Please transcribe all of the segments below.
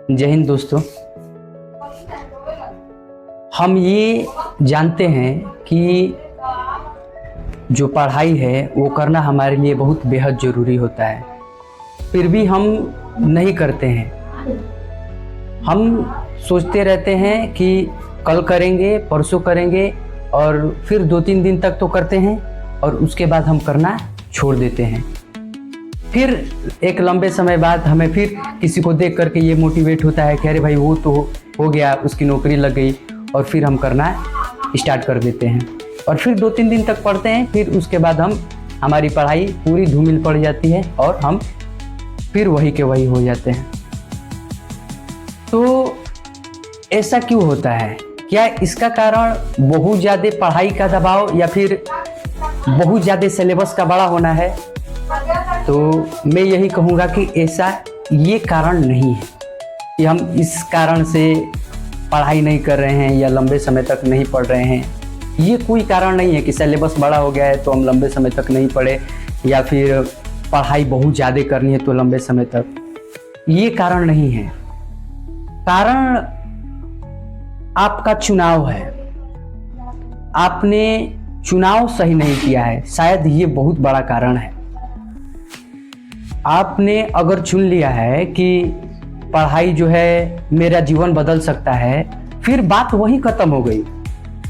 जय हिंद दोस्तों। हम ये जानते हैं कि जो पढ़ाई है वो करना हमारे लिए बहुत बेहद ज़रूरी होता है, फिर भी हम नहीं करते हैं। हम सोचते रहते हैं कि कल करेंगे, परसों करेंगे, और फिर 2-3 दिन तक तो करते हैं और उसके बाद हम करना छोड़ देते हैं। फिर एक लंबे समय बाद हमें फिर किसी को देख करके ये मोटिवेट होता है कि अरे भाई वो तो हो गया, उसकी नौकरी लग गई, और फिर हम करना स्टार्ट कर देते हैं और फिर 2-3 दिन तक पढ़ते हैं। फिर उसके बाद हमारी पढ़ाई पूरी धूमिल पड़ जाती है और हम फिर वही के वही हो जाते हैं। तो ऐसा क्यों होता है? क्या इसका कारण बहुत ज़्यादा पढ़ाई का दबाव या फिर बहुत ज़्यादा सिलेबस का बड़ा होना है? तो मैं यही कहूँगा कि ऐसा ये कारण नहीं है कि हम इस कारण से पढ़ाई नहीं कर रहे हैं या लंबे समय तक नहीं पढ़ रहे हैं। ये कोई कारण नहीं है कि सिलेबस बड़ा हो गया है तो हम लंबे समय तक नहीं पढ़े, या फिर पढ़ाई बहुत ज़्यादा करनी है तो लंबे समय तक। ये कारण नहीं है। कारण आपका चुनाव है। आपने चुनाव सही नहीं किया है, शायद ये बहुत बड़ा कारण है। आपने अगर चुन लिया है कि पढ़ाई जो है मेरा जीवन बदल सकता है, फिर बात वही खत्म हो गई।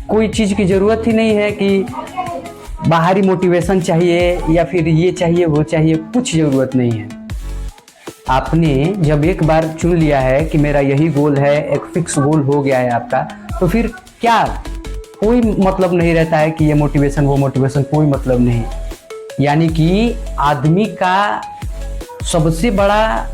कोई चीज़ की ज़रूरत ही नहीं है कि बाहरी मोटिवेशन चाहिए या फिर ये चाहिए वो चाहिए, कुछ ज़रूरत नहीं है। आपने जब एक बार चुन लिया है कि मेरा यही गोल है, एक फिक्स गोल हो गया है आपका, तो फिर क्या कोई मतलब नहीं रहता है कि ये मोटिवेशन वो मोटिवेशन, कोई मतलब नहीं। यानी कि आदमी का सबसे बड़ा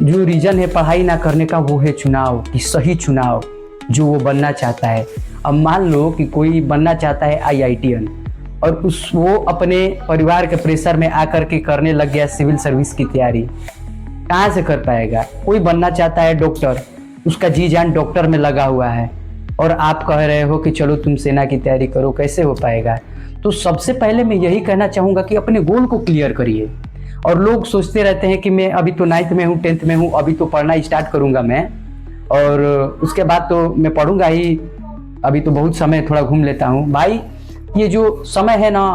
जो रीज़न है पढ़ाई ना करने का वो है चुनाव, कि सही चुनाव जो वो बनना चाहता है। अब मान लो कि कोई बनना चाहता है IITN और वो अपने परिवार के प्रेशर में आकर के करने लग गया सिविल सर्विस की तैयारी, कहाँ से कर पाएगा? कोई बनना चाहता है डॉक्टर, उसका जी जान डॉक्टर में लगा हुआ है, और आप कह रहे हो कि चलो तुम सेना की तैयारी करो, कैसे हो पाएगा? तो सबसे पहले मैं यही कहना चाहूँगा कि अपने गोल को क्लियर करिए। और लोग सोचते रहते हैं कि मैं अभी तो 9th में हूँ, 10th में हूँ, अभी तो पढ़ना स्टार्ट करूँगा मैं, और उसके बाद तो मैं पढ़ूँगा ही, अभी तो बहुत समय थोड़ा घूम लेता हूँ। भाई ये जो समय है ना,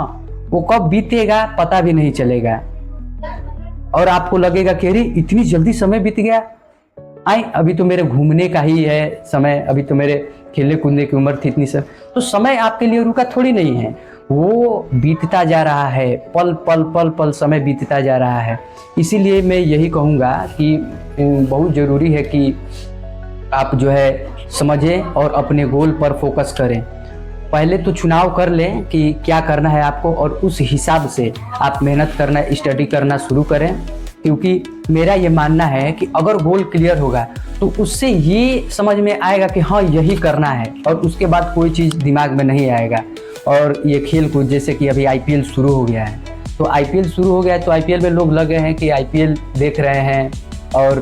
वो कब बीतेगा पता भी नहीं चलेगा, और आपको लगेगा कि अरे इतनी जल्दी समय बीत गया, अभी तो मेरे घूमने का ही है समय, अभी तो मेरे खेलने कूदने की उम्र थी इतनी सब। तो समय आपके लिए रुका थोड़ी नहीं है, वो बीतता जा रहा है, पल पल पल पल समय बीतता जा रहा है। इसीलिए मैं यही कहूँगा कि बहुत ज़रूरी है कि आप जो है समझें और अपने गोल पर फोकस करें। पहले तो चुनाव कर लें कि क्या करना है आपको, और उस हिसाब से आप मेहनत करना, स्टडी करना शुरू करें। क्योंकि मेरा ये मानना है कि अगर गोल क्लियर होगा तो उससे ये समझ में आएगा कि हाँ यही करना है, और उसके बाद कोई चीज़ दिमाग में नहीं आएगा। और ये खेल कूद, जैसे कि अभी IPL शुरू हो गया है, तो IPL शुरू हो गया है तो IPL में लोग लगे हैं कि IPL देख रहे हैं और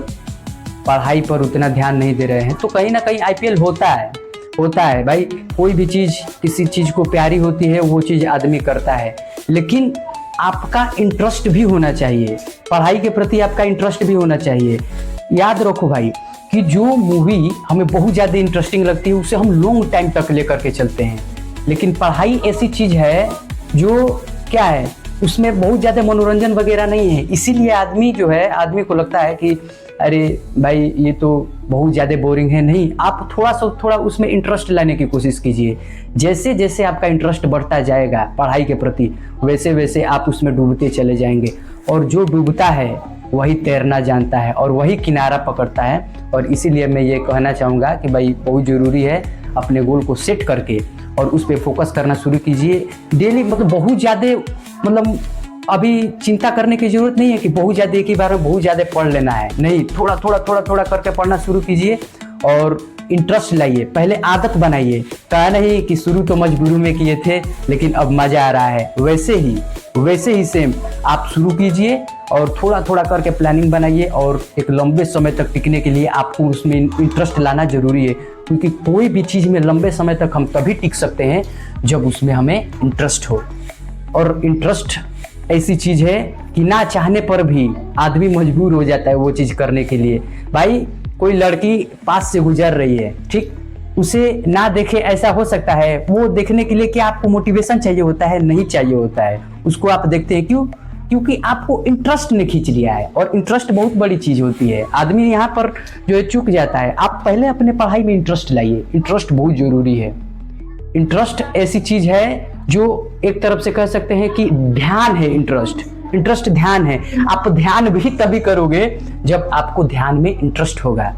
पढ़ाई पर उतना ध्यान नहीं दे रहे हैं। तो कहीं ना कहीं IPL होता है भाई। कोई भी चीज़ किसी चीज़ को प्यारी होती है, वो चीज़ आदमी करता है, लेकिन आपका इंटरेस्ट भी होना चाहिए, पढ़ाई के प्रति आपका इंटरेस्ट भी होना चाहिए। याद रखो भाई कि जो मूवी हमें बहुत ज़्यादा इंटरेस्टिंग लगती है उसे हम लॉन्ग टाइम तक लेकर के चलते हैं, लेकिन पढ़ाई ऐसी चीज़ है जो क्या है, उसमें बहुत ज़्यादा मनोरंजन वगैरह नहीं है। इसीलिए आदमी को लगता है कि अरे भाई ये तो बहुत ज़्यादा बोरिंग है। नहीं, आप थोड़ा उसमें इंटरेस्ट लाने की कोशिश कीजिए। जैसे जैसे आपका इंटरेस्ट बढ़ता जाएगा पढ़ाई के प्रति, वैसे वैसे आप उसमें डूबते चले जाएंगे, और जो डूबता है वही तैरना जानता है और वही किनारा पकड़ता है। और इसीलिए मैं ये कहना चाहूँगा कि भाई बहुत ज़रूरी है अपने गोल को सेट करके और उस पर फोकस करना शुरू कीजिए डेली। मतलब बहुत ज़्यादा अभी चिंता करने की ज़रूरत नहीं है कि बहुत ज़्यादा एक ही बार में बहुत ज़्यादा पढ़ लेना है। नहीं, थोड़ा करके पढ़ना शुरू कीजिए और इंटरेस्ट लाइए, पहले आदत बनाइए। कहा नहीं कि शुरू तो मजबूरी में किए थे लेकिन अब मज़ा आ रहा है, वैसे ही सेम आप शुरू कीजिए और थोड़ा करके प्लानिंग बनाइए। और एक लंबे समय तक टिकने के लिए आपको उसमें इंटरेस्ट लाना ज़रूरी है, क्योंकि कोई भी चीज़ में लंबे समय तक हम तभी टिक सकते हैं जब उसमें हमें इंटरेस्ट हो। और इंटरेस्ट ऐसी चीज़ है कि ना चाहने पर भी आदमी मजबूर हो जाता है वो चीज़ करने के लिए। भाई कोई लड़की पास से गुजर रही है, ठीक, उसे ना देखे ऐसा हो सकता है। वो देखने के लिए कि आपको मोटिवेशन चाहिए होता है, नहीं चाहिए होता है, उसको आप देखते हैं क्यों? क्योंकि आपको इंटरेस्ट ने खींच लिया है। और इंटरेस्ट बहुत बड़ी चीज होती है, आदमी यहाँ पर जो है चूक जाता है। आप पहले अपने पढ़ाई में इंटरेस्ट लाइए, इंटरेस्ट बहुत जरूरी है। इंटरेस्ट ऐसी चीज है जो एक तरफ से कह सकते हैं कि ध्यान है। इंटरेस्ट ध्यान है। आप ध्यान भी तभी करोगे जब आपको ध्यान में इंटरेस्ट होगा,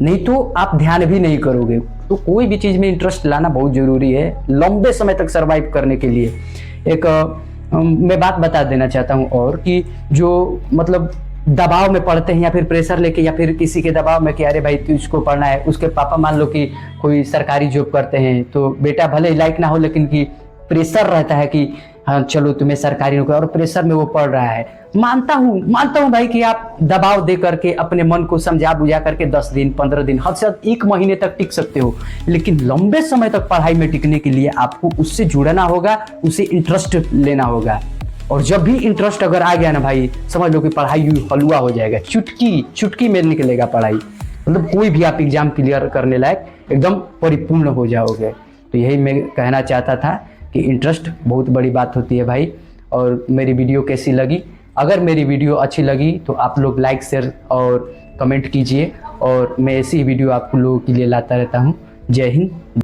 नहीं तो आप ध्यान भी नहीं करोगे। तो कोई भी चीज में इंटरेस्ट लाना बहुत जरूरी है लंबे समय तक सरवाइव करने के लिए। एक मैं बात बता देना चाहता हूं और कि जो मतलब दबाव में पढ़ते हैं या फिर प्रेशर लेके या फिर किसी के दबाव में कि अरे भाई तू इसको पढ़ना है, उसके पापा मान लो कि कोई सरकारी जॉब करते हैं तो बेटा भले ही लाइक ना हो लेकिन कि प्रेशर रहता है कि हाँ चलो तुम्हें सरकारी नौकरी, और प्रेशर में वो पढ़ रहा है। मानता हूं भाई कि आप दबाव दे करके अपने मन को समझा बुझा करके 10 दिन 15 दिन हद से हद 1 महीने तक टिक सकते हो, लेकिन लंबे समय तक पढ़ाई में टिकने के लिए आपको उससे जुड़ना होगा, उसे इंटरेस्ट लेना होगा। और जब भी इंटरेस्ट अगर आ गया ना भाई, समझ लो कि पढ़ाई हलवा हो जाएगा, चुटकी में निकलेगा पढ़ाई। मतलब कोई भी आप एग्जाम क्लियर करने लायक एकदम परिपूर्ण हो जाओगे। तो यही मैं कहना चाहता था कि इंटरेस्ट बहुत बड़ी बात होती है भाई। और मेरी वीडियो कैसी लगी? अगर मेरी वीडियो अच्छी लगी तो आप लोग लाइक शेयर और कमेंट कीजिए, और मैं ऐसी वीडियो आप लोगों के लिए लाता रहता हूँ। जय हिंद।